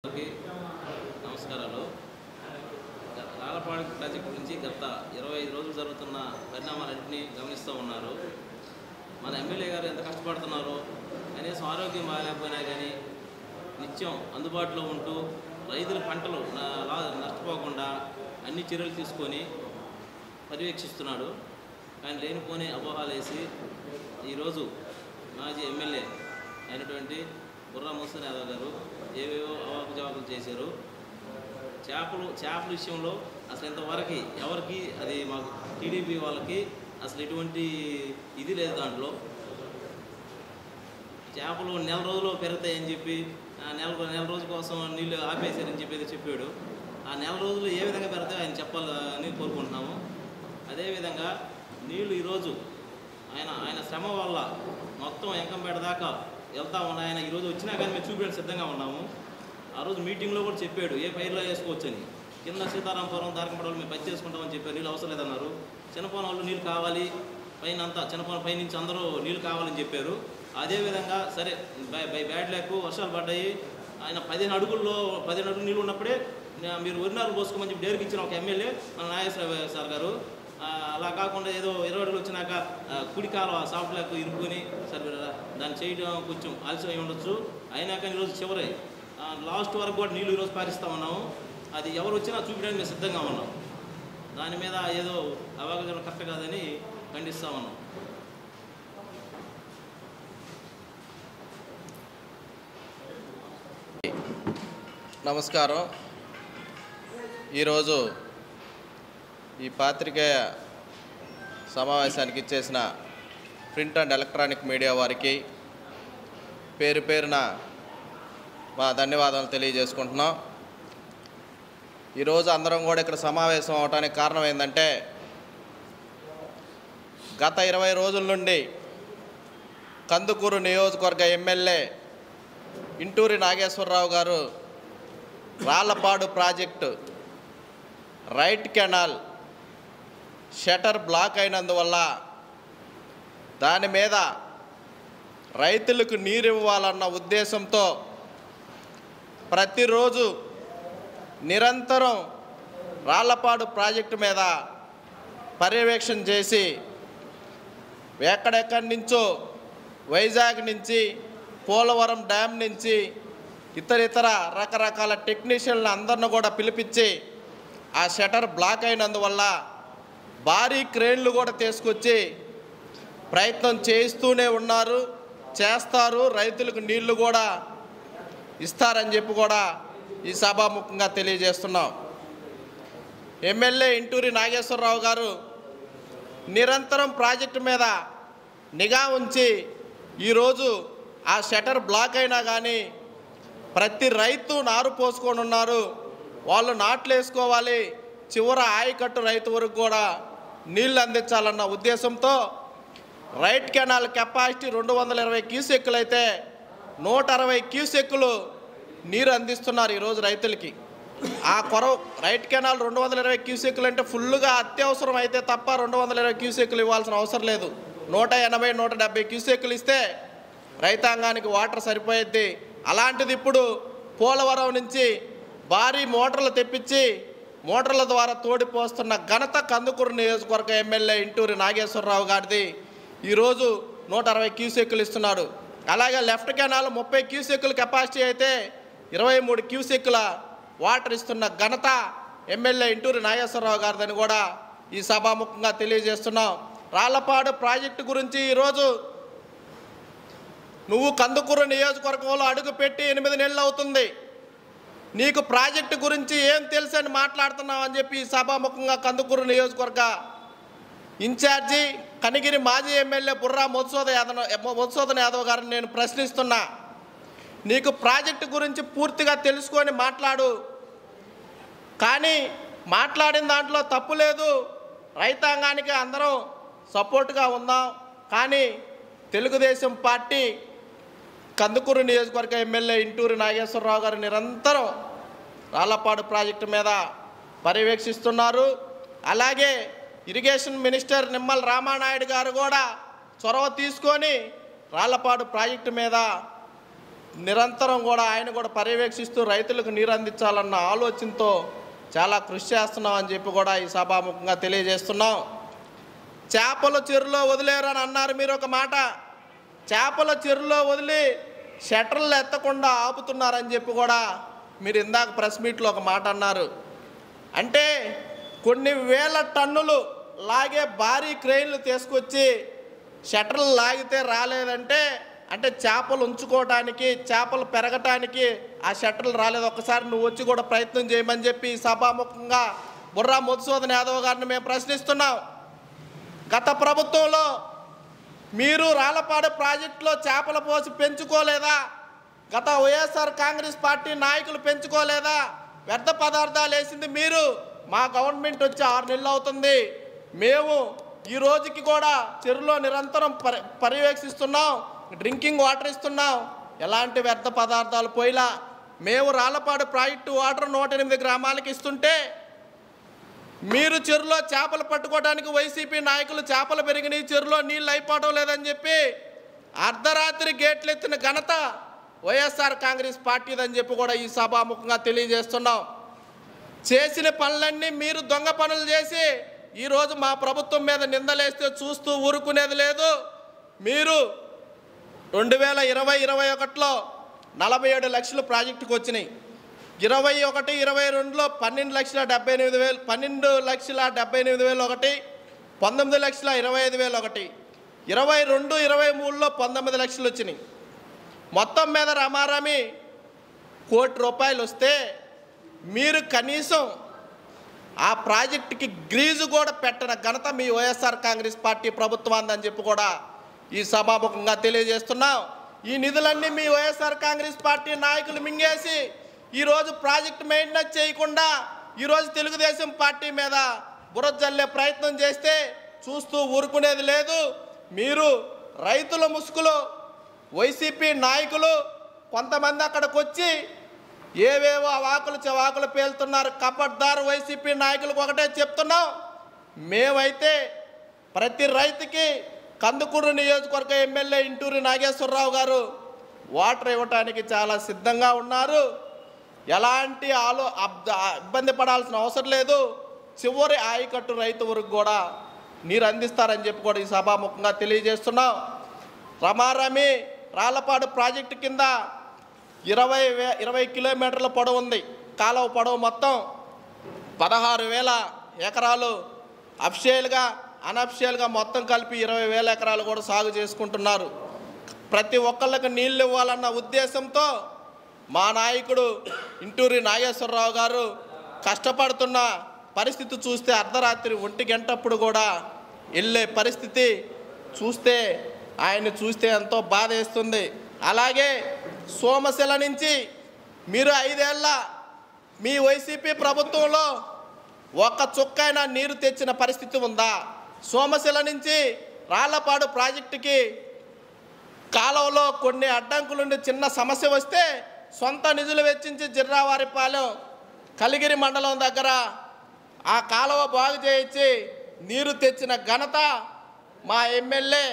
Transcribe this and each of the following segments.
నమస్కారాలు. రాళ్లపాడు ప్రాజెక్టు గురించి గత 25 రోజులు జరుగుతున్న పరిణామాలన్నింటినీ గమనిస్తూ ఉన్నారు. మన ఎమ్మెల్యే గారు ఎంత కష్టపడుతున్నారో, కనీసం ఆరోగ్యం బాగాలేకపోయినా కానీ నిత్యం అందుబాటులో ఉంటూ రైతుల పంటలు నష్టపోకుండా అన్ని చర్యలు తీసుకొని పర్యవేక్షిస్తున్నాడు. కానీ లేనిపోని అపోహాలు వేసి ఈరోజు మాజీ ఎమ్మెల్యే అయినటువంటి బుర్రా మోహన్ యాదవ్ గారు ఏవేవో అవాకుజవాకులు చేశారు. చేపల విషయంలో అసలు ఇంతవరకు ఎవరికి అది మాకు టీడీపీ వాళ్ళకి అసలు ఎటువంటి ఇది లేదు. దాంట్లో చేపలు నెల రోజులు పెరుగుతాయని చెప్పి నెల రోజు కోసం నీళ్ళు ఆపేశారని చెప్పి చెప్పాడు. ఆ నెల రోజులు ఏ విధంగా పెడతాయో ఆయన చెప్పాలని కోరుకుంటున్నాము. అదేవిధంగా నీళ్ళు ఈరోజు ఆయన శ్రమ వల్ల మొత్తం ఎంకంపేట దాకా వెళ్తా ఉన్నాయి. ఆయన ఈరోజు వచ్చినా కానీ మేము చూపించడం సిద్ధంగా ఉన్నాము. ఆ రోజు మీటింగ్లో కూడా చెప్పాడు ఏ పైర్లో వేసుకోవచ్చని. కింద సీతారాంపురం దారకంపడ మేము పచ్చి చేసుకుంటామని చెప్పారు. నీళ్ళు అవసరం లేదన్నారు. చిన్నపోన వాళ్ళు నీళ్ళు కావాలి, పైన అంతా చిన్నపోన పై నుంచి అందరూ నీళ్ళు కావాలని చెప్పారు. అదేవిధంగా సరే బ్యాడ్ ల్యాక్ వర్షాలు పడ్డాయి. ఆయన 15 అడుగులు నీళ్ళు ఉన్నప్పుడే మీరు ఒరినాలు పోసుకోమని చెప్పి డేరికి ఇచ్చిన ఒక ఎమ్మెల్యే మన నాగేశ్వర సార్ గారు. అలా కాకుండా ఏదో 20 అడుగులు వచ్చినాక కుడి కాలువ సాఫ్ట్ ల్యాక్ ఇరుక్కుని సరే దాన్ని చేయడం కొంచెం ఆలస్యం అయి ఉండొచ్చు. అయినా కానీ ఈరోజు చివరి లాస్ట్ వరకు కూడా నీళ్ళు ఈరోజు పారిస్తూ ఉన్నాము. అది ఎవరు వచ్చినా చూపించడానికి మేము సిద్ధంగా ఉన్నాం. దాని మీద ఏదో అవగాహన కరెక్ట్ కాదని ఖండిస్తూ ఉన్నాం. నమస్కారం. ఈరోజు ఈ పాత్రికేయ సమావేశానికి ఇచ్చేసిన ప్రింట్ అండ్ ఎలక్ట్రానిక్ మీడియా వారికి పేరు పేరున మా ధన్యవాదాలు తెలియజేసుకుంటున్నాం. ఈరోజు అందరం కూడా ఇక్కడ సమావేశం అవడానికి కారణం ఏంటంటే గత 20 రోజుల నుండి కందుకూరు నియోజకవర్గ ఎమ్మెల్యే ఇంటూరి నాగేశ్వరరావు గారు Rallapadu project right canal shutter block అయినందువల్ల దాని మీద రైతులకు నీరు ఇవ్వాలన్న ఉద్దేశంతో ప్రతిరోజు నిరంతరం రాళ్లపాడు ప్రాజెక్టు మీద పర్యవేక్షణ చేసి ఎక్కడెక్కడి నుంచో వైజాగ్ నుంచి పోలవరం డ్యామ్ నుంచి ఇతర రకరకాల టెక్నీషియన్లు అందరిని కూడా పిలిపించి ఆ షటర్ బ్లాక్ అయినందువల్ల భారీ క్రేన్లు కూడా తీసుకొచ్చి ప్రయత్నం చేస్తూనే ఉన్నారు, చేస్తారు. రైతులకు నీళ్లు కూడా ఇస్తారని చెప్పి కూడా ఈ సభాముఖంగా తెలియజేస్తున్నాం. ఎమ్మెల్యే ఇంటూరి నాగేశ్వరరావు గారు నిరంతరం ప్రాజెక్టు మీద నిఘా ఉంచి ఈరోజు ఆ షటర్ బ్లాక్ అయినా కానీ ప్రతి రైతు నారు పోసుకొని ఉన్నారు. వాళ్ళు నాట్లు వేసుకోవాలి, చివర ఆయకట్టు రైతు వరకు కూడా నీళ్లు అందించాలన్న ఉద్దేశంతో రైట్ కెనాల్ కెపాసిటీ 220 క్యూసెక్కులు అయితే 160 క్యూసెక్కులు నీరు అందిస్తున్నారు ఈరోజు రైతులకి. ఆ రైట్ కెనాల్ 220 క్యూసెక్కులు అంటే ఫుల్గా అత్యవసరం అయితే తప్ప 220 క్యూసెక్కులు ఇవ్వాల్సిన అవసరం లేదు. 180, 170 క్యూసెక్కులు ఇస్తే రైతాంగానికి వాటర్ సరిపోయిద్ది. అలాంటిది ఇప్పుడు పోలవరం నుంచి భారీ మోటార్లు తెప్పించి మోటార్ల ద్వారా తోడిపోస్తున్న ఘనత కందుకూరు నియోజకవర్గ ఎమ్మెల్యే ఇంటూరి నాగేశ్వరరావు గారిది. ఈరోజు 160 క్యూసెక్కులు ఇస్తున్నాడు. అలాగే లెఫ్ట్ కెనాల్ 30 క్యూసెక్కుల కెపాసిటీ అయితే 23 క్యూసెక్కుల వాటర్ ఇస్తున్న ఘనత ఎమ్మెల్యే ఇంటూరి నాగేశ్వరరావు గారిదని కూడా ఈ సభాముఖంగా తెలియజేస్తున్నాం. రాళ్లపాడు ప్రాజెక్టు గురించి ఈరోజు నువ్వు కందుకూరు నియోజకవర్గంలో అడుగుపెట్టి 8 నెలలు అవుతుంది. నీకు ప్రాజెక్టు గురించి ఏం తెలుసని మాట్లాడుతున్నావు అని చెప్పి సభాముఖంగా కందుకూరు నియోజకవర్గ ఇన్ఛార్జి కనిగిరి మాజీ ఎమ్మెల్యే బుర్రా మధుసూదన్ యాదవ్ గారిని నేను ప్రశ్నిస్తున్నా. నీకు ప్రాజెక్టు గురించి పూర్తిగా తెలుసుకొని మాట్లాడు. కానీ మాట్లాడిన దాంట్లో తప్పు లేదు. రైతాంగానికి అందరం సపోర్ట్గా ఉందాం. కానీ తెలుగుదేశం పార్టీ కందుకూరు నియోజకవర్గ ఎమ్మెల్యే ఇంటూరి నాగేశ్వరరావు గారు నిరంతరం రాళ్లపాడు ప్రాజెక్టు మీద పర్యవేక్షిస్తున్నారు. అలాగే ఇరిగేషన్ మినిస్టర్ నిమ్మల రామానాయుడు గారు కూడా చొరవ తీసుకొని రాళ్లపాడు ప్రాజెక్టు మీద నిరంతరం కూడా ఆయన కూడా పర్యవేక్షిస్తూ రైతులకు నీరు అందించాలన్న ఆలోచనతో చాలా కృషి చేస్తున్నాం అని చెప్పి కూడా ఈ సభాముఖంగా తెలియజేస్తున్నాం. చేపల చెరువులో వదిలేరని అన్నారు మీరు ఒక మాట. చేపల చెరువులో వదిలి షట్టర్లు ఎత్తకుండా ఆపుతున్నారని చెప్పి కూడా మీరు ఇందాక ప్రెస్ మీట్లో ఒక మాట అన్నారు. అంటే కొన్ని వేల టన్నులు లాగే భారీ క్రెయిన్లు తీసుకొచ్చి షట్టర్లు లాగితే రాలేదంటే అంటే చేపలు ఉంచుకోవడానికి, చేపలు పెరగటానికి ఆ షట్టర్లు రాలేదు. ఒక్కసారి నువ్వు వచ్చి కూడా ప్రయత్నం చేయమని చెప్పి సభాముఖంగా బుర్రా మధుసూదన్ యాదవ్ గారిని మేము ప్రశ్నిస్తున్నాం. గత ప్రభుత్వంలో మీరు రాళ్లపాడు ప్రాజెక్టులో చేపల పోసి పెంచుకోలేదా? గత వైఎస్ఆర్ కాంగ్రెస్ పార్టీ నాయకులు పెంచుకోలేదా? వ్యర్థ పదార్థాలు వేసింది మీరు. మా గవర్నమెంట్ వచ్చి 6 నెలలు అవుతుంది. మేము ఈ రోజుకి కూడా చెరువులో నిరంతరం పర్యవేక్షిస్తున్నాం, డ్రింకింగ్ వాటర్ ఇస్తున్నాం. ఎలాంటి వ్యర్థ పదార్థాలు పోయిలా. మేము రాళ్లపాడు ప్రాజెక్టు వాటర్ 108 గ్రామాలకు ఇస్తుంటే మీరు చెరువులో చేపలు పట్టుకోవడానికి వైసీపీ నాయకులు చేపలు పెరిగినాయి, చెరువులో నీళ్ళు అయిపోవడం లేదని చెప్పి అర్ధరాత్రి గేట్లు ఎత్తిన ఘనత వైఎస్ఆర్ కాంగ్రెస్ పార్టీదని చెప్పి కూడా ఈ సభాముఖంగా తెలియజేస్తున్నాం. చేసిన పనులన్నీ మీరు దొంగ పనులు చేసి ఈరోజు మా ప్రభుత్వం మీద నిందలేస్తే చూస్తూ ఊరుకునేది లేదు. మీరు 2020-21లో 47 లక్షలు ప్రాజెక్టుకు వచ్చినాయి. 21-22లో 12,78,000, 12,78,000 ఒకటి, 19,25,000 ఒకటి, 22-23లో 19 లక్షలు వచ్చినాయి. మొత్తం మీద రమారమి ₹1 కోటి వస్తే మీరు కనీసం ఆ ప్రాజెక్టుకి గ్రీజు కూడా పెట్టిన ఘనత మీ వైఎస్ఆర్ కాంగ్రెస్ పార్టీ ప్రభుత్వం అని చెప్పి కూడా ఈ సభాముఖంగా తెలియజేస్తున్నాం. ఈ నిధులన్నీ మీ వైఎస్ఆర్ కాంగ్రెస్ పార్టీ నాయకులు మింగేసి ఈరోజు ప్రాజెక్టు మెయింటెనెన్స్ చేయకుండా ఈరోజు తెలుగుదేశం పార్టీ మీద బురద జల్లే ప్రయత్నం చేస్తే చూస్తూ ఊరుకునేది లేదు. మీరు రైతుల ముసుగులో వైసీపీ నాయకులు కొంతమంది అక్కడికి వచ్చి ఏవేవో అవాకులు చవాకులు పేలుతున్నారు. కపట్దారు వైసీపీ నాయకులకు ఒకటే చెప్తున్నాం, మేమైతే ప్రతి రైతుకి కందుకూరు నియోజకవర్గ ఎమ్మెల్యే ఇంటూరి నాగేశ్వరరావు గారు వాటర్ ఇవ్వటానికి చాలా సిద్ధంగా ఉన్నారు. ఎలాంటి ఇబ్బంది పడాల్సిన అవసరం లేదు. చివరి ఆయకట్టు రైతు వరకు కూడా నీరు అందిస్తారని చెప్పి కూడా ఈ సభాముఖంగా తెలియజేస్తున్నాం. రమారమి రాళ్లపాడు ప్రాజెక్టు కింద 20 కిలోమీటర్ల పొడవు ఉంది. కాలువ పొడవు మొత్తం 16,000 ఎకరాలు అఫిషియల్గా అనఫిషియల్గా మొత్తం కలిపి 20,000 ఎకరాలు కూడా సాగు చేసుకుంటున్నారు. ప్రతి ఒక్కళ్ళకి నీళ్ళు ఇవ్వాలన్న ఉద్దేశంతో మా నాయకుడు ఇంటూరి నాగేశ్వరరావు గారు కష్టపడుతున్న పరిస్థితి చూస్తే అర్ధరాత్రి 1 గంటప్పుడు కూడా వెళ్ళే పరిస్థితి చూస్తే ఆయన్ని చూస్తే ఎంతో బాధ వేస్తుంది. అలాగే సోమశిల నుంచి మీరు 5 ఏళ్ళ మీ వైసీపీ ప్రభుత్వంలో ఒక్క చుక్కైనా నీరు తెచ్చిన పరిస్థితి ఉందా? సోమశిల నుంచి రాళ్లపాడు ప్రాజెక్టుకి కాలువలో కొన్ని అడ్డంకులుండి చిన్న సమస్య వస్తే సొంత నిధులు వెచ్చించి జిర్రావారిపాలెం కలిగిరి మండలం దగ్గర ఆ కాలువ బాగు చేయించి నీరు తెచ్చిన ఘనత మా ఎమ్మెల్యే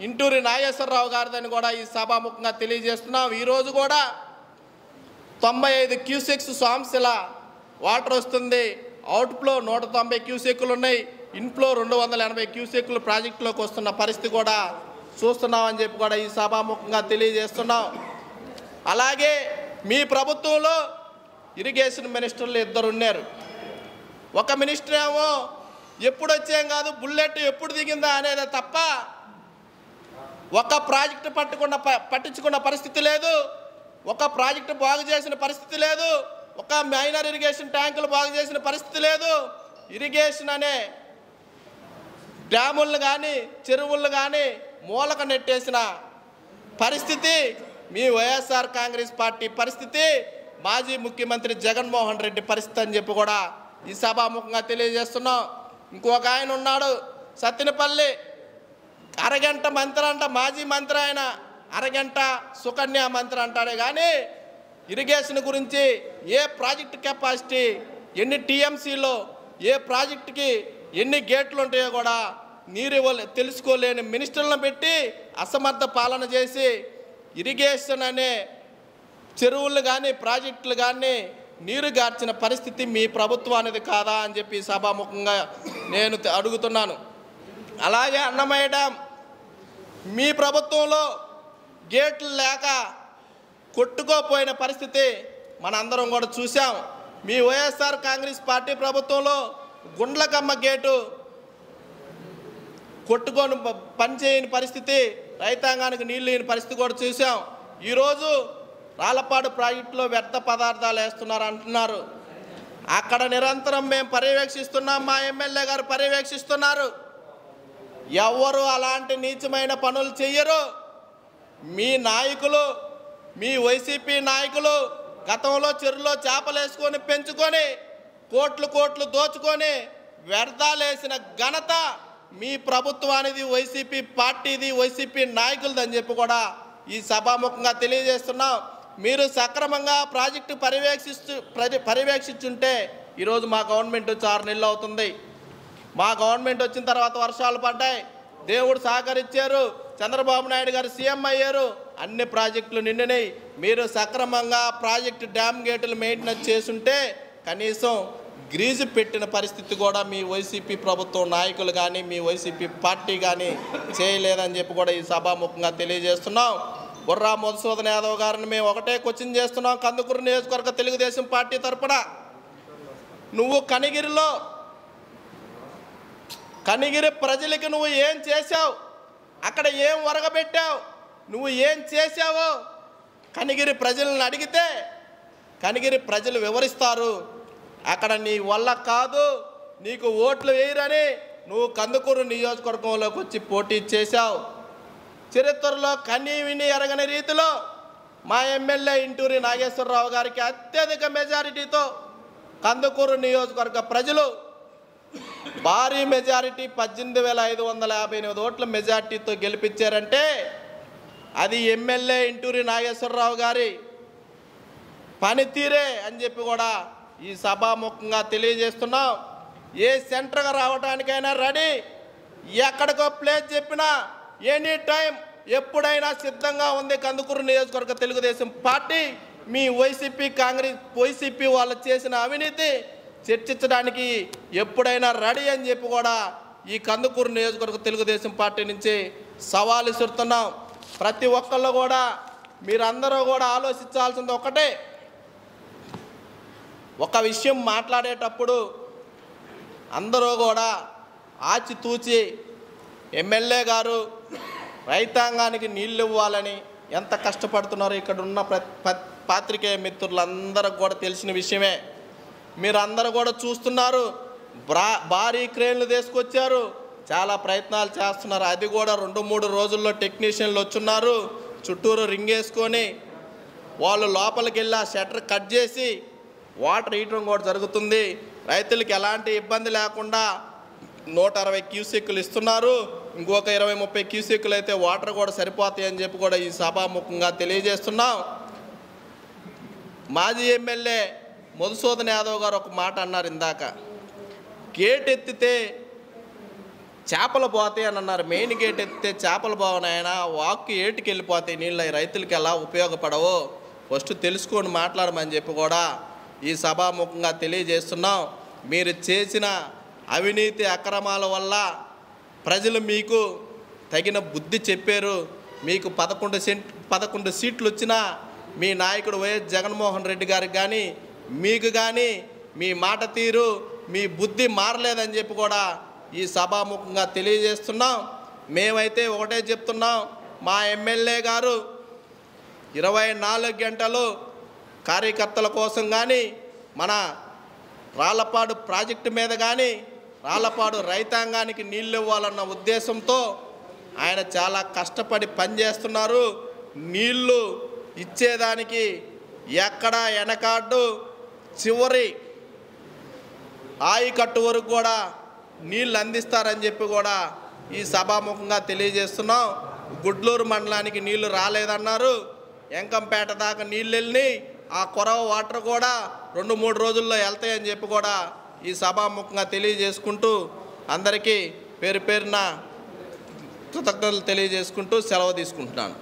ఇంటూరి నాగేశ్వరరావు గారిదని కూడా ఈ సభాముఖంగా తెలియజేస్తున్నాం. ఈరోజు కూడా 95 క్యూసెక్స్ సోమశిల వాటర్ వస్తుంది. అవుట్ఫ్లో 190 క్యూసెక్కులు ఉన్నాయి. ఇన్ఫ్లో 280 క్యూసెక్కులు ప్రాజెక్టులోకి వస్తున్న పరిస్థితి కూడా చూస్తున్నామని చెప్పి కూడా ఈ సభాముఖంగా తెలియజేస్తున్నాం. అలాగే మీ ప్రభుత్వంలో ఇరిగేషన్ మినిస్టర్లు 2 ఉన్నారు. ఒక మినిస్టర్ ఏమో ఎప్పుడు వచ్చేం కాదు, బుల్లెట్ ఎప్పుడు దిగిందా అనేదే తప్ప ఒక ప్రాజెక్టు పట్టించుకున్న పరిస్థితి లేదు, ఒక ప్రాజెక్టు బాగు చేసిన పరిస్థితి లేదు, ఒక మైనర్ ఇరిగేషన్ ట్యాంకులు బాగు చేసిన పరిస్థితి లేదు. ఇరిగేషన్ అనే డ్యాములను కానీ చెరువులను కానీ మూలక నెట్టేసిన పరిస్థితి మీ వైఎస్ఆర్ కాంగ్రెస్ పార్టీ పరిస్థితి, మాజీ ముఖ్యమంత్రి జగన్మోహన్ రెడ్డి పరిస్థితి అని చెప్పి కూడా ఈ సభాముఖంగా తెలియజేస్తున్నాం. ఇంకొక ఆయన ఉన్నాడు సత్తినపల్లి, అరగంట మంత్రి అంట, మాజీ మంత్రి ఆయన, అరగంట సుకన్య మంత్రి అంటాడే కానీ ఇరిగేషన్ గురించి ఏ ప్రాజెక్టు కెపాసిటీ, ఎన్ని టీఎంసీలో ఏ ప్రాజెక్టుకి ఎన్ని గేట్లు ఉంటాయో కూడా నీరు తెలుసుకోలేని మినిస్టర్లను పెట్టి అసమర్థ పాలన చేసి ఇరిగేషన్ అనే చెరువులు కానీ ప్రాజెక్టులు కానీ నీరు గార్చిన పరిస్థితి మీ ప్రభుత్వానిది కాదా అని చెప్పి సభాముఖంగా నేను అడుగుతున్నాను. అలాగే అన్నమయ్య డ్యామ్ మీ ప్రభుత్వంలో గేట్లు లేక కొట్టుకోపోయిన పరిస్థితి మనందరం కూడా చూసాం. మీ వైఎస్ఆర్ కాంగ్రెస్ పార్టీ ప్రభుత్వంలో గుండ్లకమ్మ గేటు కొట్టుకొని పనిచేయని పరిస్థితి, రైతాంగానికి నీళ్ళు లేని పరిస్థితి కూడా చూసాం. ఈరోజు రాళ్లపాడు ప్రాజెక్టులో వ్యర్థ పదార్థాలు వేస్తున్నారు అంటున్నారు. అక్కడ నిరంతరం మేము పర్యవేక్షిస్తున్నాం, మా ఎమ్మెల్యే గారు పర్యవేక్షిస్తున్నారు. ఎవరు అలాంటి నీచమైన పనులు చెయ్యరు. మీ నాయకులు, మీ వైసీపీ నాయకులు గతంలో చెరువులో చేపలు వేసుకొని పెంచుకొని కోట్లు కోట్లు దోచుకొని వ్యర్థాలేసిన ఘనత మీ ప్రభుత్వానిది, వైసీపీ పార్టీది, వైసీపీ నాయకులదని చెప్పి కూడా ఈ సభాముఖంగా తెలియజేస్తున్నాం. మీరు సక్రమంగా ప్రాజెక్టు పర్యవేక్షించుంటే ఈరోజు మా గవర్నమెంట్ వచ్చి 6 నెలలు అవుతుంది. మా గవర్నమెంట్ వచ్చిన తర్వాత వర్షాలు పడ్డాయి, దేవుడు సహకరించారు, చంద్రబాబు నాయుడు గారు సీఎం అయ్యారు, అన్ని ప్రాజెక్టులు నిండినాయి. మీరు సక్రమంగా ప్రాజెక్టు డ్యామ్ గేట్లు మెయింటెనెన్స్ చేసుంటే కనీసం గ్రీజు పెట్టిన పరిస్థితి కూడా మీ వైసీపీ ప్రభుత్వం నాయకులు కానీ మీ వైసీపీ పార్టీ కానీ చేయలేదని చెప్పి కూడా ఈ సభాముఖంగా తెలియజేస్తున్నాం. బుర్రా మధుసూదన్ యాదవ్ గారిని మేము ఒకటే క్వశ్చన్ చేస్తున్నాం. కందుకూరు నియోజకవర్గ తెలుగుదేశం పార్టీ తరపున నువ్వు కనిగిరి ప్రజలకి నువ్వు ఏం చేశావు, అక్కడ ఏం ఒరగబెట్టావు, నువ్వు ఏం చేశావో కనిగిరి ప్రజలను అడిగితే కనిగిరి ప్రజలు వివరిస్తారు. అక్కడ నీ వల్ల కాదు, నీకు ఓట్లు వేయరని నువ్వు కందుకూరు నియోజకవర్గంలోకి వచ్చి పోటీ చేశావు. చరిత్రలో కనీ విని ఎరగని రీతిలో మా ఎమ్మెల్యే ఇంటూరి నాగేశ్వరరావు గారికి అత్యధిక మెజారిటీతో కందుకూరు నియోజకవర్గ ప్రజలు భారీ మెజారిటీ 18,558 ఓట్ల మెజారిటీతో గెలిపించారంటే అది ఎమ్మెల్యే ఇంటూరి నాగేశ్వరరావు గారి పనితీరే అని చెప్పి కూడా ఈ సభాముఖంగా తెలియజేస్తున్నాం. ఏ సెంటర్గా రావడానికైనా రెడీ, ఎక్కడికో ప్లేస్ చెప్పినా ఎనీ టైం ఎప్పుడైనా సిద్ధంగా ఉంది కందుకూరు నియోజకవర్గ తెలుగుదేశం పార్టీ. మీ వైసీపీ వాళ్ళు చేసిన అవినీతి చర్చించడానికి ఎప్పుడైనా రెడీ అని చెప్పి కూడా ఈ కందుకూరు నియోజకవర్గ తెలుగుదేశం పార్టీ నుంచి సవాలు ఇస్తున్నాం. ప్రతి ఒక్కళ్ళు కూడా మీరందరూ కూడా ఆలోచించాల్సింది ఒకటే, ఒక విషయం మాట్లాడేటప్పుడు అందరూ కూడా ఆచితూచి ఎమ్మెల్యే గారు రైతాంగానికి నీళ్ళు ఇవ్వాలని ఎంత కష్టపడుతున్నారో ఇక్కడ ఉన్న పాత్రికేయ మిత్రులందరికీ కూడా తెలిసిన విషయమే. మీరందరూ కూడా చూస్తున్నారు. భారీ క్రేన్లు తీసుకొచ్చారు, చాలా ప్రయత్నాలు చేస్తున్నారు. అది కూడా 2-3 రోజుల్లో టెక్నీషియన్లు వచ్చున్నారు. చుట్టూరు రింగ్ వేసుకొని వాళ్ళు లోపలికి వెళ్ళి ఆ షట్టర్ కట్ చేసి వాటర్ ఇవ్వడం కూడా జరుగుతుంది. రైతులకి ఎలాంటి ఇబ్బంది లేకుండా 160 క్యూసెక్కులు ఇస్తున్నారు. ఇంకొక 20-30 క్యూసెక్కులు అయితే వాటర్ కూడా సరిపోతాయి అని చెప్పి కూడా ఈ సభాముఖంగా తెలియజేస్తున్నాం. మాజీ ఎమ్మెల్యే మధుసూదన్ యాదవ్ గారు ఒక మాట అన్నారు ఇందాక, గేట్ ఎత్తితే చేపలు పోతాయి అని అన్నారు. మెయిన్ గేట్ ఎత్తితే చేపలు బాగున్నాయన, వాక్కు ఏటికి వెళ్ళిపోతాయి నీళ్ళు, రైతులకి ఎలా ఉపయోగపడవో ఫస్ట్ తెలుసుకొని మాట్లాడమని చెప్పి కూడా ఈ సభాముఖంగా తెలియజేస్తున్నాం. మీరు చేసిన అవినీతి అక్రమాల వల్ల ప్రజలు మీకు తగిన బుద్ధి చెప్పారు. మీకు 11 సీట్లు వచ్చినా మీ నాయకుడు వైఎస్ జగన్మోహన్ రెడ్డి గారికి కానీ మీకు కానీ మీ మాట తీరు, మీ బుద్ధి మారలేదని చెప్పి కూడా ఈ సభాముఖంగా తెలియజేస్తున్నాం. మేమైతే ఒకటే చెప్తున్నాం, మా ఎమ్మెల్యే గారు 24 గంటలు కార్యకర్తల కోసం కానీ మన రాళ్లపాడు ప్రాజెక్టు మీద కానీ రాళ్లపాడు రైతాంగానికి నీళ్ళు ఇవ్వాలన్న ఉద్దేశంతో ఆయన చాలా కష్టపడి పనిచేస్తున్నారు. నీళ్ళు ఇచ్చేదానికి ఎక్కడ వెనకాడ్డు, చివరి ఆయకట్టు వరకు కూడా నీళ్ళు అందిస్తారని చెప్పి కూడా ఈ సభాముఖంగా తెలియజేస్తున్నాం. గుడ్లూరు మండలానికి నీళ్లు రాలేదన్నారు, ఎంకంపేట దాకా నీళ్ళు వెళ్ళి ఆ కొరవ వాటర్ కూడా 2-3 రోజుల్లో వెళ్తాయని చెప్పి కూడా ఈ సభాముఖంగా తెలియజేసుకుంటూ అందరికీ పేరు పేరున కృతజ్ఞతలు తెలియజేసుకుంటూ సెలవు తీసుకుంటున్నాను.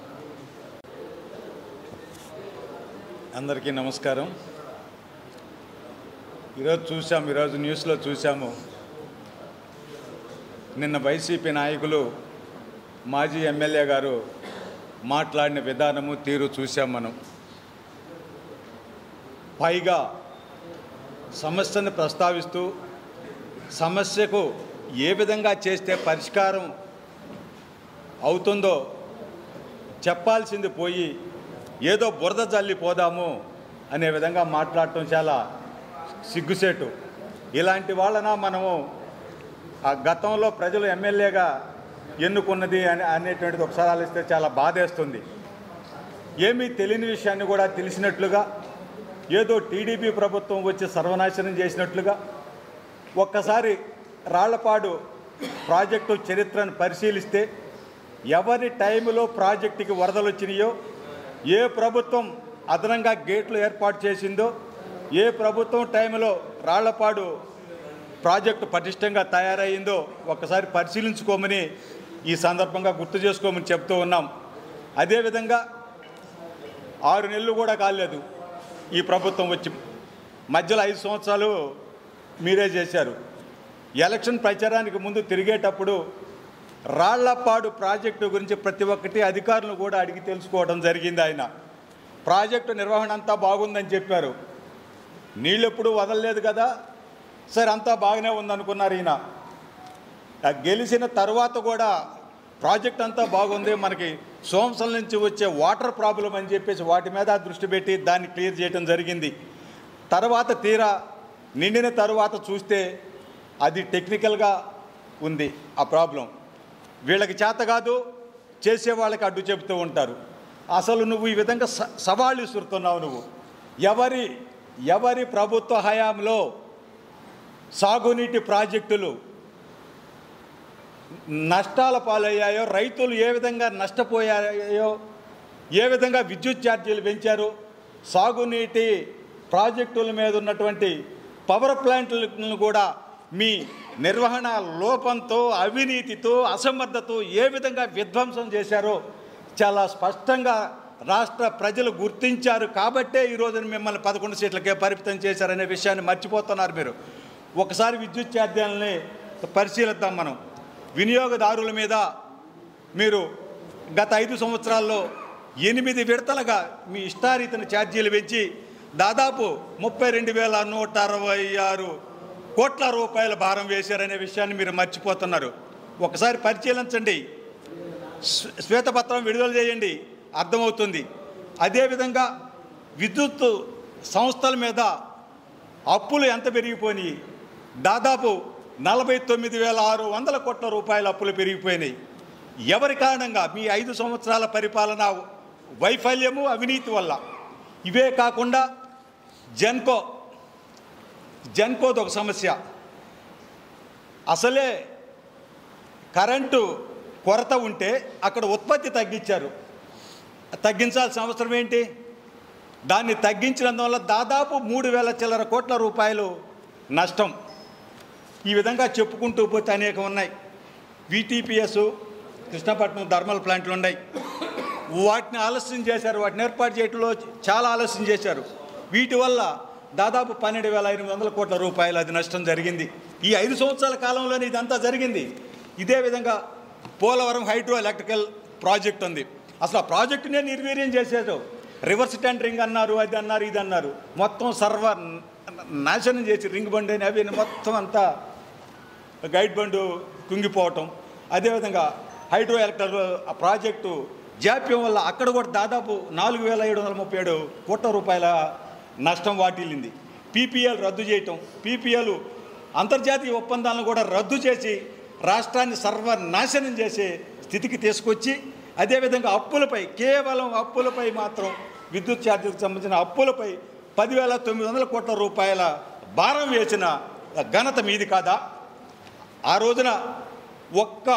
అందరికీ నమస్కారం. ఈరోజు న్యూస్లో చూసాము, నిన్న వైసీపీ నాయకులు మాజీ ఎమ్మెల్యే గారు మాట్లాడిన విధానము తీరు చూసాం మనం. పైగా సమస్యను ప్రస్తావిస్తూ సమస్యకు ఏ విధంగా చేస్తే పరిష్కారం అవుతుందో చెప్పాల్సింది పోయి ఏదో బురద జల్లిపోదాము అనే విధంగా మాట్లాడటం చాలా సిగ్గుసేటు. ఇలాంటి వాళ్ళన మనము ఆ గతంలో ప్రజలు ఎమ్మెల్యేగా ఎన్నుకున్నది అనేటువంటిది ఒకసారి ఆలోచిస్తే చాలా బాధేస్తుంది. ఏమీ తెలియని విషయాన్ని కూడా తెలిసినట్లుగా, ఏదో టీడీపీ ప్రభుత్వం వచ్చి సర్వనాశనం చేసినట్లుగా, ఒక్కసారి రాళ్లపాడు ప్రాజెక్టు చరిత్రను పరిశీలిస్తే ఎవరి టైంలో ప్రాజెక్టుకి వరదలు వచ్చినాయో, ఏ ప్రభుత్వం అదనంగా గేట్లు ఏర్పాటు చేసిందో, ఏ ప్రభుత్వం టైంలో రాళ్లపాడు ప్రాజెక్టు పటిష్టంగా తయారయ్యిందో ఒక్కసారి పరిశీలించుకోమని ఈ సందర్భంగా గుర్తు చేసుకోమని చెప్తూ ఉన్నాం. అదేవిధంగా 6 నెలలు కూడా కాలేదు ఈ ప్రభుత్వం వచ్చి, మధ్యలో 5 సంవత్సరాలు మీరే చేశారు. ఎలక్షన్ ప్రచారానికి ముందు తిరిగేటప్పుడు రాళ్లపాడు ప్రాజెక్టు గురించి ప్రతి ఒక్కటి అధికారులను కూడా అడిగి తెలుసుకోవడం జరిగింది. ఆయన ప్రాజెక్టు నిర్వహణ అంతా బాగుందని చెప్పారు. నీళ్ళు ఎప్పుడు వదలలేదు కదా, సరే అంతా బాగానే ఉందనుకున్నారు. ఈయన గెలిచిన తర్వాత కూడా ప్రాజెక్ట్ అంతా బాగుంది, మనకి సోమసల నుంచి వచ్చే వాటర్ ప్రాబ్లం అని చెప్పేసి వాటి మీద దృష్టి పెట్టి దాన్ని క్లియర్ చేయడం జరిగింది. తర్వాత తీరా నిండిన తర్వాత చూస్తే అది టెక్నికల్గా ఉంది ఆ ప్రాబ్లం. వీళ్ళకి చేత కాదు, చేసే వాళ్ళకి అడ్డు చెబుతూ ఉంటారు. అసలు నువ్వు ఈ విధంగా సవాళ్ళు ఇస్తున్నావు. నువ్వు ఎవరి ప్రభుత్వ హయాంలో సాగునీటి ప్రాజెక్టులు నష్టాల పాలయ్యాయో, రైతులు ఏ విధంగా నష్టపోయాయో, ఏ విధంగా విద్యుత్ ఛార్జీలు పెంచారు, సాగునీటి ప్రాజెక్టుల మీద ఉన్నటువంటి పవర్ ప్లాంట్లను కూడా మీ నిర్వహణ లోపంతో, అవినీతితో, అసమర్థతో ఏ విధంగా విధ్వంసం చేశారో చాలా స్పష్టంగా రాష్ట్ర ప్రజలు గుర్తించారు. కాబట్టే ఈరోజు మిమ్మల్ని 11 సీట్లకే పరిమితం చేశారనే విషయాన్ని మర్చిపోతున్నారు మీరు. ఒకసారి విద్యుత్ ఛార్జీలని పరిశీలిద్దాం మనం. వినియోగదారుల మీద మీరు గత 5 సంవత్సరాల్లో 8 విడతలుగా మీ ఇష్టారీతిని ఛార్జీలు పెంచి దాదాపు 32,166 కోట్ల రూపాయల భారం వేశారనే విషయాన్ని మీరు మర్చిపోతున్నారు. ఒకసారి పరిశీలించండి, శ్వేతపత్రం విడుదల చేయండి, అర్థమవుతుంది. అదేవిధంగా విద్యుత్ సంస్థల మీద అప్పులు ఎంత పెరిగిపోయినాయి, దాదాపు 49,600 కోట్ల రూపాయల అప్పులు పెరిగిపోయినాయి. ఎవరి కారణంగా? మీ 5 సంవత్సరాల పరిపాలన వైఫల్యము, అవినీతి వల్ల. ఇవే కాకుండా జెన్కోది ఒక సమస్య. అసలే కరెంటు కొరత ఉంటే అక్కడ ఉత్పత్తి తగ్గించాల్సిన అవసరం ఏంటి? దాన్ని తగ్గించినందువల్ల దాదాపు 3,000 చిల్లర కోట్ల రూపాయలు నష్టం. ఈ విధంగా చెప్పుకుంటూ పోతే అనేకం ఉన్నాయి. VTPS కృష్ణపట్నం థర్మల్ ప్లాంట్లు ఉన్నాయి, వాటిని ఆలస్యం చేశారు, వాటిని ఏర్పాటు చేయడంలో చాలా ఆలస్యం చేశారు. వీటి వల్ల దాదాపు 12,500 కోట్ల రూపాయలు అది నష్టం జరిగింది. ఈ 5 సంవత్సరాల కాలంలోనే ఇదంతా జరిగింది. ఇదే విధంగా పోలవరం హైడ్రో ఎలక్ట్రికల్ ప్రాజెక్ట్ ఉంది. అసలు ఆ ప్రాజెక్టునే నిర్వీర్యం చేశారు. రివర్స్ టెండరింగ్ అన్నారు, అది అన్నారు, ఇది అన్నారు, మొత్తం నాశనం చేసి రింగ్ బండి అని అవి మొత్తం అంతా గైడ్ బండు కుంగిపోవటం. అదేవిధంగా హైడ్రో ఎలక్ట్రికల్ ప్రాజెక్టు జాప్యం వల్ల అక్కడ కూడా దాదాపు 4,737 కోట్ల రూపాయల నష్టం వాటిల్లింది. PPL రద్దు చేయటం, PPL అంతర్జాతీయ ఒప్పందాలను కూడా రద్దు చేసి రాష్ట్రాన్ని సర్వనాశనం చేసే స్థితికి తీసుకొచ్చి, అదేవిధంగా కేవలం అప్పులపై మాత్రం విద్యుత్ ఛార్జీలకు సంబంధించిన అప్పులపై 10,900 కోట్ల రూపాయల భారం వేసిన ఘనత మీది కాదా? ఆ రోజున ఒక్క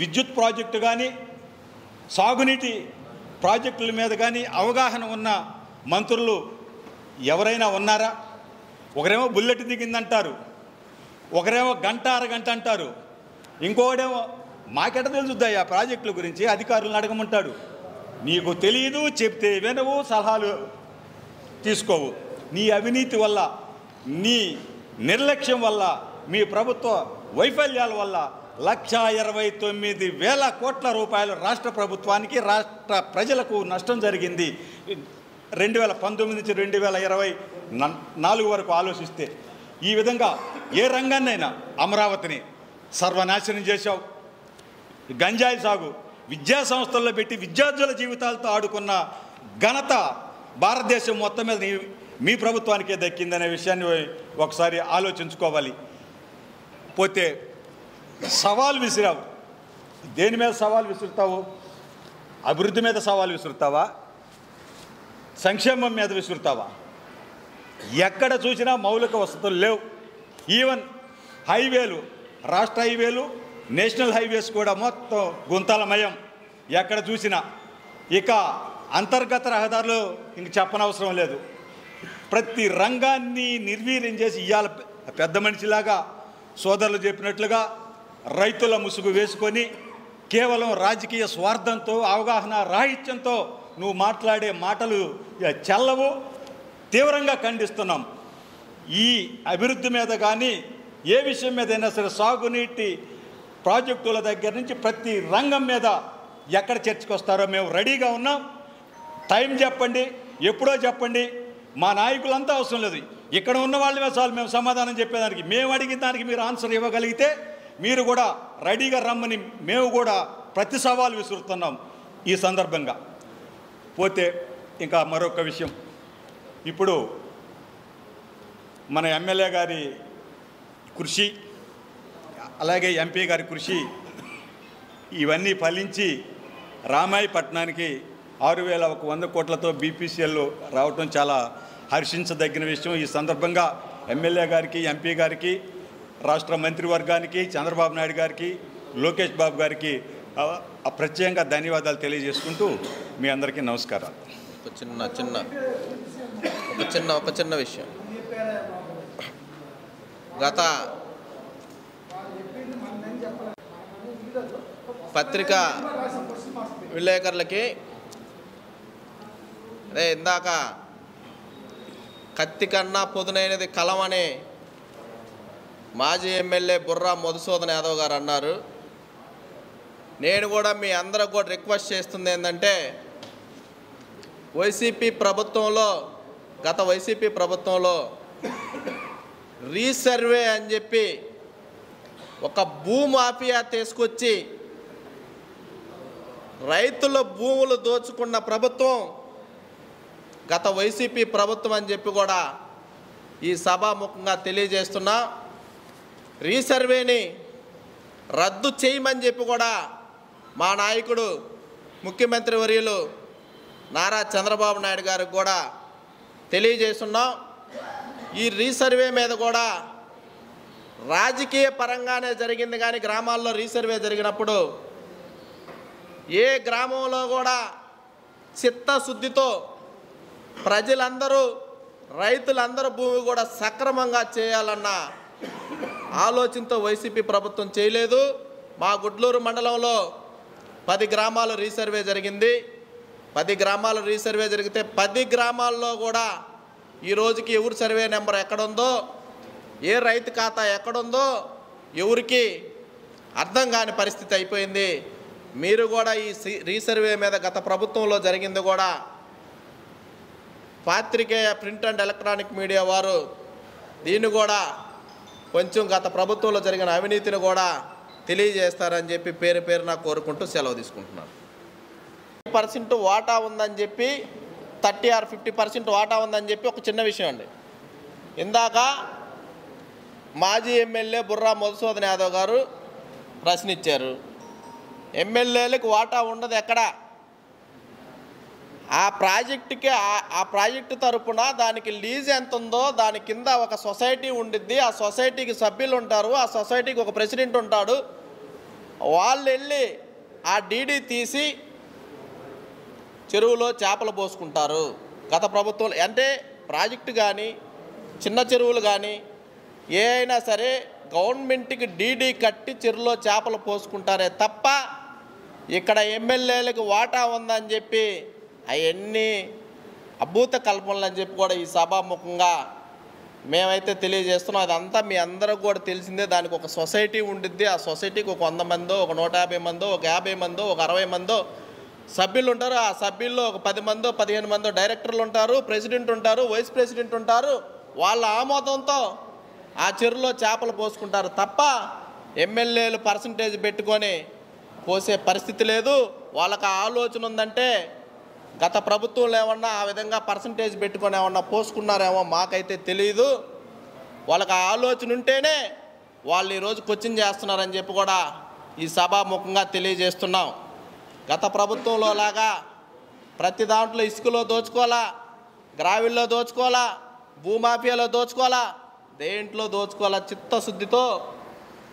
విద్యుత్ ప్రాజెక్టు కానీ, సాగునీటి ప్రాజెక్టుల మీద కానీ అవగాహన ఉన్న మంత్రులు ఎవరైనా ఉన్నారా? ఒకరేమో బుల్లెట్ దిగిందంటారు, ఒకరేమో గంట అరగంట అంటారు, ఇంకోడేమో మాకెట తెలుసుద్దాయి ఆ ప్రాజెక్టుల గురించి, అధికారులను అడగమంటాడు. నీకు తెలియదు, చెప్తే వినవు, సలహాలు తీసుకోవు. నీ అవినీతి వల్ల, నీ నిర్లక్ష్యం వల్ల, మీ ప్రభుత్వ వైఫల్యాల వల్ల 1,29,000 కోట్ల రూపాయలు రాష్ట్ర ప్రభుత్వానికి, రాష్ట్ర ప్రజలకు నష్టం జరిగింది. 2019 నుంచి 2024 వరకు ఆలోచిస్తే ఈ విధంగా ఏ రంగాన్నైనా అమరావతిని సర్వనాశనం చేశావు. గంజాయి సాగు విద్యా సంస్థల్లో పెట్టి విద్యార్థుల జీవితాలతో ఆడుకున్న ఘనత భారతదేశం మొత్తం మీద మీ ప్రభుత్వానికే దక్కిందనే విషయాన్ని ఒకసారి ఆలోచించుకోవాలి. పోతే సవాల్ విసిరావు. దేని మీద సవాల్ విసురుతావు? అభివృద్ధి మీద సవాల్ విసురుతావా? సంక్షేమం మీద విసురుతావా? ఎక్కడ చూసినా మౌలిక వసతులు లేవు. ఈవెన్ హైవేలు, రాష్ట్ర హైవేలు, నేషనల్ హైవేస్ కూడా మొత్తం గుంతలమయం ఎక్కడ చూసినా. ఇక అంతర్గత రహదారులు ఇంక చెప్పనవసరం లేదు. ప్రతి రంగాన్ని నిర్వీర్యం చేసి ఇవాళ పెద్ద మనిషిలాగా సోదరులు చెప్పినట్లుగా రైతుల ముసుగు వేసుకొని కేవలం రాజకీయ స్వార్థంతో, అవగాహన రాహిత్యంతో నువ్వు మాట్లాడే మాటలు చెల్లవు. తీవ్రంగా ఖండిస్తున్నాం. ఈ అభివృద్ధి మీద కానీ ఏ విషయం మీదైనా సరే, సాగునీటి ప్రాజెక్టుల దగ్గర నుంచి ప్రతి రంగం మీద ఎక్కడ చర్చకు వస్తారో మేము రెడీగా ఉన్నాం. టైం చెప్పండి, ఎప్పుడో చెప్పండి. మా నాయకులంతా అవసరం లేదు, ఇక్కడ ఉన్న వాళ్ళమే చాలు మేము సమాధానం చెప్పేదానికి. మేము అడిగిన దానికి మీరు ఆన్సర్ ఇవ్వగలిగితే మీరు కూడా రెడీగా రమ్మని మేము కూడా ప్రతి సవాలు విసురుతున్నాం ఈ సందర్భంగా. పోతే ఇంకా మరొక విషయం, ఇప్పుడు మన ఎమ్మెల్యే గారి కృషి, అలాగే ఎంపీ గారి కృషి ఇవన్నీ ఫలించి రామాయపట్నానికి 6,100 కోట్లతో బీపీసీఎల్ రావటం చాలా హర్షించదగిన విషయం. ఈ సందర్భంగా ఎమ్మెల్యే గారికి, ఎంపీ గారికి, రాష్ట్ర మంత్రివర్గానికి, చంద్రబాబు నాయుడు గారికి, లోకేష్ బాబు గారికి ప్రత్యేకంగా ధన్యవాదాలు తెలియజేసుకుంటూ మీ అందరికీ నమస్కారాలు. ఒక చిన్న విషయం. గత పత్రికా విలేకరులకి ఇందాక కత్తి కన్నా పొదునైనది కలం అని మాజీ ఎమ్మెల్యే బుర్రా మధుసూదన్ యాదవ్ గారు అన్నారు. నేను కూడా మీ అందరికి కూడా రిక్వెస్ట్ చేస్తుంది ఏంటంటే, గత వైసీపీ ప్రభుత్వంలో రీసర్వే అని చెప్పి ఒక భూమాఫియా తీసుకొచ్చి రైతుల భూములు దోచుకున్న ప్రభుత్వం గత వైసీపీ ప్రభుత్వం అని చెప్పి కూడా ఈ సభాముఖంగా తెలియజేస్తున్నా. రీసర్వేని రద్దు చేయమని చెప్పి కూడా మా నాయకుడు ముఖ్యమంత్రి వర్యులు నారా చంద్రబాబు నాయుడు గారికి కూడా తెలియజేస్తున్నాం. ఈ రీసర్వే మీద కూడా రాజకీయ పరంగానే జరిగింది, కానీ గ్రామాల్లో రీసర్వే జరిగినప్పుడు ఏ గ్రామంలో కూడా చిత్తశుద్ధితో ప్రజలందరూ, రైతులందరూ భూమి కూడా సక్రమంగా చేయాలన్న ఆలోచనతో వైసీపీ ప్రభుత్వం చేయలేదు. మా గుడ్లూరు మండలంలో 10 గ్రామాలు రీసర్వే జరిగింది. 10 గ్రామాలు రీసర్వే జరిగితే 10 గ్రామాల్లో కూడా ఈ రోజుకి ఎవరు సర్వే నెంబర్ ఎక్కడుందో, ఏ రైతు ఖాతా ఎక్కడుందో ఎవరికి అర్థం కాని పరిస్థితి అయిపోయింది. మీరు కూడా ఈ రీసర్వే మీద గత ప్రభుత్వంలో జరిగింది కూడా పాత్రికేయ, ప్రింట్ అండ్ ఎలక్ట్రానిక్ మీడియా వారు దీన్ని కూడా కొంచెం గత ప్రభుత్వంలో జరిగిన అవినీతిని కూడా తెలియజేస్తారని చెప్పి పేరున కోరుకుంటూ సెలవు తీసుకుంటున్నాను. 50% వాటా ఉందని చెప్పి 30 or 50% వాటా ఉందని చెప్పి ఒక చిన్న విషయం అండి. ఇందాక మాజీ ఎమ్మెల్యే బుర్రా మధుసూదన్ యాదవ్ గారు ప్రశ్నించారు, ఎమ్మెల్యేలకు వాటా ఉండదు ఎక్కడ, ఆ ప్రాజెక్టు తరపున దానికి లీజ్ ఎంత ఉందో దాని కింద ఒక సొసైటీ ఉండిద్ది, ఆ సొసైటీకి సభ్యులు ఉంటారు, ఆ సొసైటీకి ఒక ప్రెసిడెంట్ ఉంటాడు, వాళ్ళు వెళ్ళి ఆ డీడీ తీసి చెరువులో చేపలు పోసుకుంటారు. గత ప్రభుత్వం అంటే ప్రాజెక్టు కానీ చిన్న చెరువులు కానీ ఏ అయినా సరే గవర్నమెంట్కి డీడీ కట్టి చెరువులో చేపలు పోసుకుంటారే తప్ప ఇక్కడ ఎమ్మెల్యేలకు వాటా ఉందని చెప్పి అవన్నీ అభూత కల్పనలు అని చెప్పి కూడా ఈ సభాముఖంగా మేమైతే తెలియజేస్తున్నాం. అదంతా మీ అందరికి కూడా తెలిసిందే. దానికి ఒక సొసైటీ ఉండిద్ది. ఆ సొసైటీకి ఒక 100 మందో, ఒక 150 మందో, ఒక 50 మందో, ఒక 60 మందో సభ్యులు ఉంటారు. ఆ సభ్యుల్లో ఒక 10 మందో 15 మందో డైరెక్టర్లు ఉంటారు, ప్రెసిడెంట్ ఉంటారు, వైస్ ప్రెసిడెంట్ ఉంటారు. వాళ్ళ ఆమోదంతో ఆ చెరువులో చేపలు పోసుకుంటారు తప్ప ఎమ్మెల్యేలు పర్సంటేజ్ పెట్టుకొని పోసే పరిస్థితి లేదు. వాళ్ళకి ఆ ఆలోచన ఉందంటే గత ప్రభుత్వంలో ఏమన్నా ఆ విధంగా పర్సంటేజ్ పెట్టుకొని ఏమన్నా పోసుకున్నారేమో మాకైతే తెలియదు. వాళ్ళకి ఆ ఆలోచన ఉంటేనే వాళ్ళు ఈరోజు కోచింగ్ చేస్తున్నారని చెప్పి కూడా ఈ సభాముఖంగా తెలియజేస్తున్నాం. గత ప్రభుత్వంలో లాగా ప్రతి దాంట్లో ఇసుకలో దోచుకోవాలా, గ్రావిల్లో దోచుకోవాలా, భూమాఫియాలో దోచుకోవాలా, దేంట్లో దోచుకోవాలా చిత్తశుద్ధితో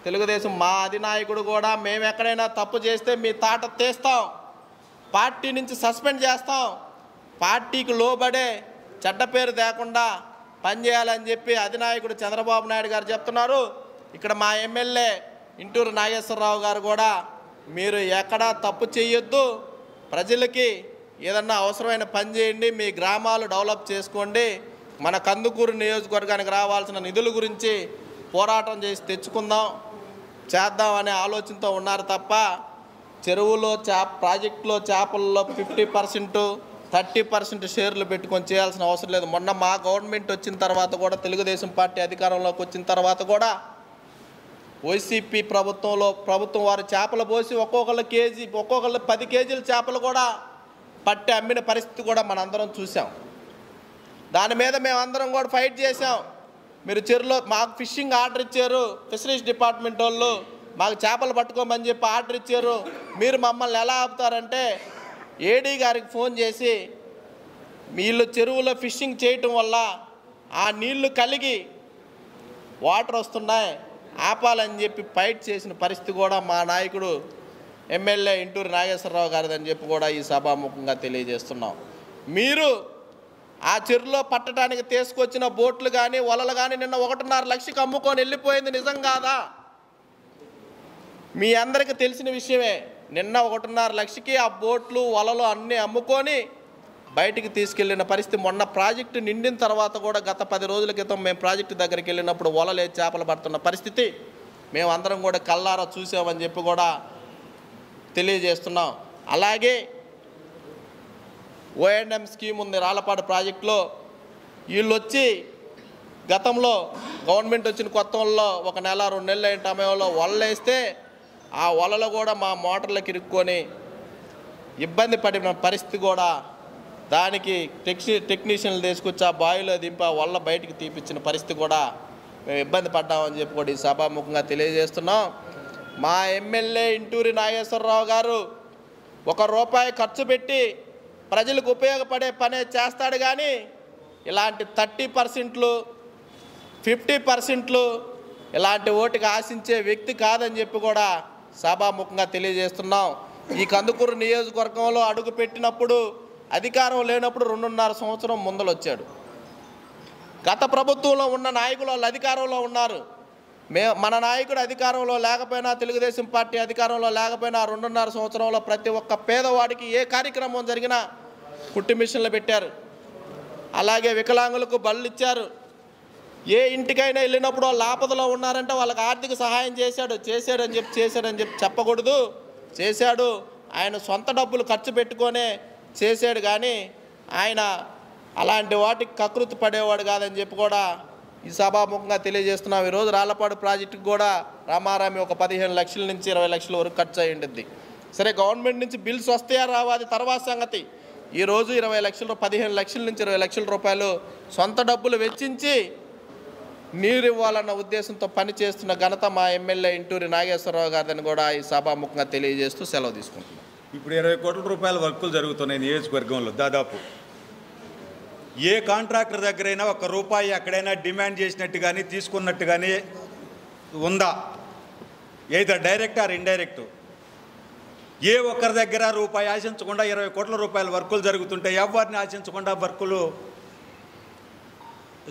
తెలుగుదేశం మా అధినాయకుడు కూడా మేము ఎక్కడైనా తప్పు చేస్తే మీ తాట తీస్తాం, పార్టీ నుంచి సస్పెండ్ చేస్తాం, పార్టీకి లోబడే చెడ్డ పేరు లేకుండా పనిచేయాలని చెప్పి అధినాయకుడు చంద్రబాబు నాయుడు గారు చెప్తున్నారు. ఇక్కడ మా ఎమ్మెల్యే ఇంటూరు నాగేశ్వరరావు గారు కూడా మీరు ఎక్కడా తప్పు చేయొద్దు, ప్రజలకి ఏదన్నా అవసరమైన పని చేయండి, మీ గ్రామాలు డెవలప్ చేసుకోండి, మన కందుకూరు నియోజకవర్గానికి రావాల్సిన నిధుల గురించి పోరాటం చేసి తెచ్చుకుందాం చేద్దాం అనే ఆలోచనతో ఉన్నారు తప్ప చెరువులో ప్రాజెక్టులో చేపల్లో 50%, 30% షేర్లు పెట్టుకొని చేయాల్సిన అవసరం లేదు. మొన్న మా గవర్నమెంట్ వచ్చిన తర్వాత కూడా, తెలుగుదేశం పార్టీ అధికారంలోకి వచ్చిన తర్వాత కూడా వైసీపీ ప్రభుత్వం వారు చేపలు పోసి ఒక్కొక్కళ్ళు 10 కేజీల చేపలు కూడా పట్టి అమ్మిన పరిస్థితి కూడా మనందరం చూసాం. దాని మీద మేమందరం కూడా ఫైట్ చేసాం. మీరు చెరువులో మాకు ఫిషింగ్ ఆర్డర్ ఇచ్చారు, ఫిషరీస్ డిపార్ట్మెంట్ వాళ్ళు మాకు చేపలు పట్టుకోమని చెప్పి ఆర్డర్ ఇచ్చారు. మీరు మమ్మల్ని ఎలా ఆపుతారంటే ఏడీ గారికి ఫోన్ చేసి వీళ్ళు చెరువులో ఫిషింగ్ చేయటం వల్ల ఆ నీళ్లు కలిగి వాటర్ వస్తున్నాయి, ఆపాలని చెప్పి ఫైట్ చేసిన పరిస్థితి కూడా మా నాయకుడు ఎమ్మెల్యే ఇంటూరు నాగేశ్వరరావు గారిదని చెప్పి కూడా ఈ సభాముఖంగా తెలియజేస్తున్నాం. మీరు ఆ చెరువులో పట్టడానికి తీసుకొచ్చిన బోట్లు కానీ వలలు కానీ నిన్న 1.5 లక్షకి అమ్ముకొని వెళ్ళిపోయింది నిజం కాదా? మీ అందరికీ తెలిసిన విషయమే. నిన్న 1.5 లక్షకి ఆ బోట్లు వలలు అన్నీ అమ్ముకొని బయటికి తీసుకెళ్ళిన పరిస్థితి. మొన్న ప్రాజెక్టు నిండిన తర్వాత కూడా గత 10 రోజుల క్రితం మేము ప్రాజెక్టు దగ్గరికి వెళ్ళినప్పుడు వలలే చేపలు పడుతున్న పరిస్థితి మేమందరం కూడా కళ్ళారా చూసామని చెప్పి కూడా తెలియజేస్తున్నాం. అలాగే ఓఎన్ఎం స్కీమ్ ఉంది రాళ్లపాడు ప్రాజెక్టులో. వీళ్ళు వచ్చి గతంలో గవర్నమెంట్ వచ్చిన కొత్తలో 1 నెల 2 నెలలు అయిన సమయంలో వలలు వేస్తే ఆ వలలో కూడా మా మోటార్లకు ఇరుక్కొని ఇబ్బంది పడిన పరిస్థితి కూడా, దానికి టెక్నీషియన్లు తీసుకొచ్చి ఆ బావిలో దింపి ఆ వల్ల బయటికి తీపిచ్చిన పరిస్థితి కూడా మేము ఇబ్బంది పడ్డామని చెప్పి కూడా ఈ సభాముఖంగా తెలియజేస్తున్నాం. మా ఎమ్మెల్యే ఇంటూరి నాగేశ్వరరావు గారు ₹1 ఖర్చు పెట్టి ప్రజలకు ఉపయోగపడే పనే చేస్తాడు కానీ ఇలాంటి 30%, 50% ఇలాంటి ఓటుకి ఆశించే వ్యక్తి కాదని చెప్పి కూడా సభాముఖంగా తెలియజేస్తున్నాం. ఈ కందుకూరు నియోజకవర్గంలో అడుగు పెట్టినప్పుడు అధికారం లేనప్పుడు 2.5 సంవత్సరం ముందలు వచ్చాడు. గత ప్రభుత్వంలో ఉన్న నాయకులు వాళ్ళు అధికారంలో ఉన్నారు. మన నాయకుడు అధికారంలో లేకపోయినా, తెలుగుదేశం పార్టీ అధికారంలో లేకపోయినా 2.5 సంవత్సరంలో ప్రతి ఒక్క పేదవాడికి ఏ కార్యక్రమం జరిగినా కుట్టి మిషన్లు పెట్టారు. అలాగే వికలాంగులకు బళ్ళు ఇచ్చారు. ఏ ఇంటికైనా వెళ్ళినప్పుడు వాళ్ళు ఆపదలో ఉన్నారంటే వాళ్ళకి ఆర్థిక సహాయం చేశాడని చెప్పి చెప్పకూడదు. చేశాడు. ఆయన సొంత డబ్బులు ఖర్చు పెట్టుకొనే చేశాడు కానీ ఆయన అలాంటి వాటికి కకృతి పడేవాడు కాదని చెప్పి కూడా ఈ సభాముఖంగా తెలియజేస్తున్నాం. ఈరోజు రాళ్లపాడు ప్రాజెక్టుకు కూడా రామారామి ఒక 15 లక్షల నుంచి 20 లక్షల వరకు ఖర్చు అయి ఉంటుంది. సరే, గవర్నమెంట్ నుంచి బిల్స్ వస్తాయా రావా అది తర్వాత సంగతి. ఈరోజు 20 లక్షలు, 15 లక్షల నుంచి 20 లక్షల రూపాయలు సొంత డబ్బులు వెచ్చించి నీరు ఇవ్వాలన్న ఉద్దేశంతో పనిచేస్తున్న ఘనత మా ఎమ్మెల్యే ఇంటూరి నాగేశ్వరరావు గారిని కూడా ఈ సభాముఖంగా తెలియజేస్తూ సెలవు తీసుకుంటున్నాం. ఇప్పుడు 20 కోట్ల రూపాయల వర్కులు జరుగుతున్నాయి నియోజకవర్గంలో. దాదాపు ఏ కాంట్రాక్టర్ దగ్గరైనా ₹1 ఎక్కడైనా డిమాండ్ చేసినట్టు కానీ తీసుకున్నట్టు కానీ ఉందా? ఏదో డైరెక్ట్ ఆర్ ఇండైరెక్ట్. ఏ ఒక్కరి దగ్గర రూపాయి ఆశించకుండా 20 కోట్ల రూపాయల వర్కులు జరుగుతుంటే ఎవరిని ఆశించకుండా వర్కులు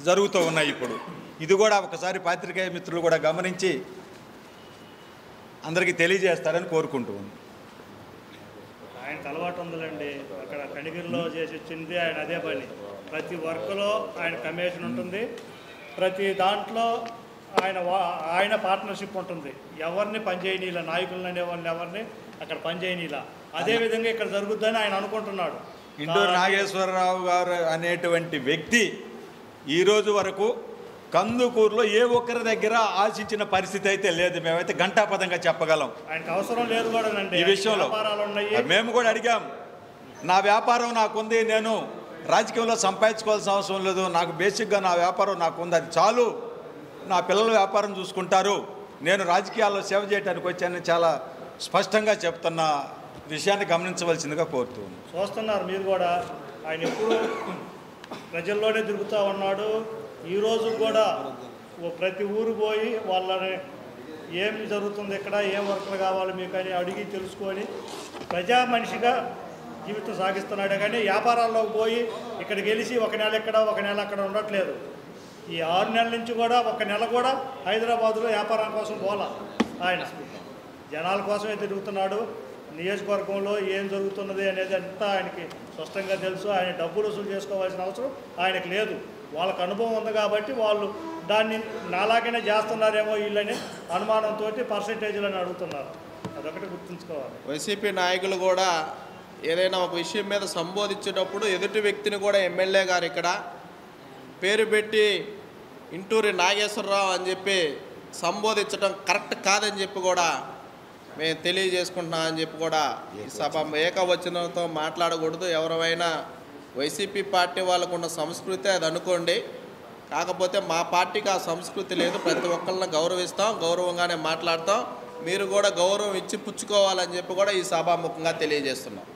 జరుగుతూ ఉన్నాయి. ఇప్పుడు ఇది కూడా ఒకసారి పాత్రికేయ మిత్రులు కూడా గమనించి అందరికీ తెలియజేస్తారని కోరుకుంటూ ఉంది. ఆయనకు అలవాటు ఉందిలేండి. అక్కడ కనిగిరిలో చేసి వచ్చింది ఆయన అదే పని. ప్రతి వర్క్లో ఆయన కమిషన్ ఉంటుంది, ప్రతి దాంట్లో ఆయన పార్ట్నర్షిప్ ఉంటుంది. ఎవరిని పనిచేయనీలా, నాయకులను అనేవాళ్ళని ఎవరిని అక్కడ పనిచేయనీలా. అదేవిధంగా ఇక్కడ జరుగుద్దని ఆయన అనుకుంటున్నాడు. ఇంటూరు నాగేశ్వరరావు గారు అనేటువంటి వ్యక్తి ఈరోజు వరకు కందుకూరులో ఏ ఒక్కరి దగ్గర ఆశించిన పరిస్థితి అయితే లేదు. మేమైతే ఘంటాపదంగా చెప్పగలం. ఆయనకు అవసరం లేదు కూడా ఈ విషయంలో. మేము కూడా అడిగాం, నా వ్యాపారం నాకుంది, నేను రాజకీయంలో సంపాదించుకోవాల్సిన అవసరం లేదు, నాకు బేసిక్గా నా వ్యాపారం నాకుంది, అది చాలు, నా పిల్లల వ్యాపారం చూసుకుంటారు, నేను రాజకీయాల్లో సేవ చేయడానికి వచ్చానని చాలా స్పష్టంగా చెప్తున్న విషయాన్ని గమనించవలసిందిగా కోరుతున్నాను. చూస్తున్నారు మీరు కూడా, ఆయన ఎప్పుడు ప్రజల్లోనే తిరుగుతూ ఉన్నాడు. ఈరోజు కూడా ప్రతి ఊరు పోయి వాళ్ళని ఏం జరుగుతుంది ఇక్కడ, ఏం వర్కులు కావాలి మీకు అని అడిగి తెలుసుకొని ప్రజా మనిషిగా జీవితం సాగిస్తున్నాడే కానీ వ్యాపారాల్లోకి పోయి ఇక్కడ గెలిచి ఒక నెల ఇక్కడ ఒక నెల అక్కడ ఉండట్లేదు. ఈ 6 నెలల నుంచి కూడా ఒక నెల కూడా హైదరాబాదులో వ్యాపారం కోసం పోలా. ఆయన జనాల కోసమే తిరుగుతున్నాడు. నియోజకవర్గంలో ఏం జరుగుతున్నది అనేది అంతా ఆయనకి స్పష్టంగా తెలుసు. ఆయన డబ్బులు వసూలు చేసుకోవాల్సిన అవసరం ఆయనకు లేదు. వాళ్ళకు అనుభవం ఉంది కాబట్టి వాళ్ళు దాన్ని నాలాగనే చేస్తున్నారేమో వీళ్ళని అనుమానంతో పర్సెంటేజ్లను అడుగుతున్నారు. అదొకటి గుర్తుంచుకోవాలి. వైసీపీ నాయకులు కూడా ఏదైనా ఒక విషయం మీద సంబోధించేటప్పుడు ఎదుటి వ్యక్తిని కూడా ఎమ్మెల్యే గారు ఇక్కడ పేరు పెట్టి ఇంటూరి నాగేశ్వరరావు అని చెప్పి సంబోధించడం కరెక్ట్ కాదని చెప్పి కూడా మేము తెలియజేసుకుంటున్నాం అని చెప్పి కూడా ఈ సభ ఏకవచనంతో మాట్లాడకూడదు. ఎవరైనా వైసీపీ పార్టీ వాళ్ళకు ఉన్న సంస్కృతి అది అనుకోండి, కాకపోతే మా పార్టీకి ఆ సంస్కృతి లేదు. ప్రతి ఒక్కరిని గౌరవిస్తాం, గౌరవంగానే మాట్లాడతాం. మీరు కూడా గౌరవం ఇచ్చి పుచ్చుకోవాలని చెప్పి కూడా ఈ సభాముఖంగా తెలియజేస్తున్నాం.